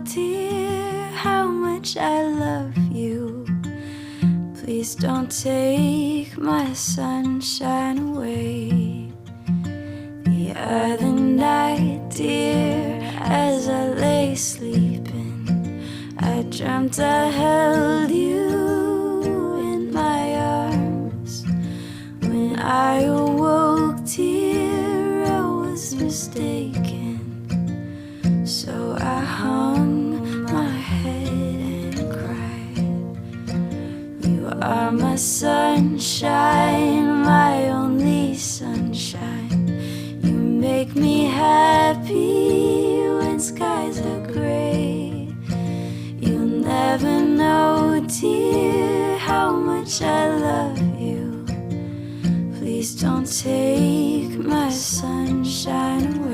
dear, how much I love you. Please don't take my sunshine away. The other night, dear, as I lay sleeping, I dreamt I held you in my arms. When I awoke, dear, I was mistaken. So I hung my head and cried. You are my sunshine, my only sunshine. You make me happy when skies are gray. You'll never know, dear, how much I love you. Please don't take my sunshine away.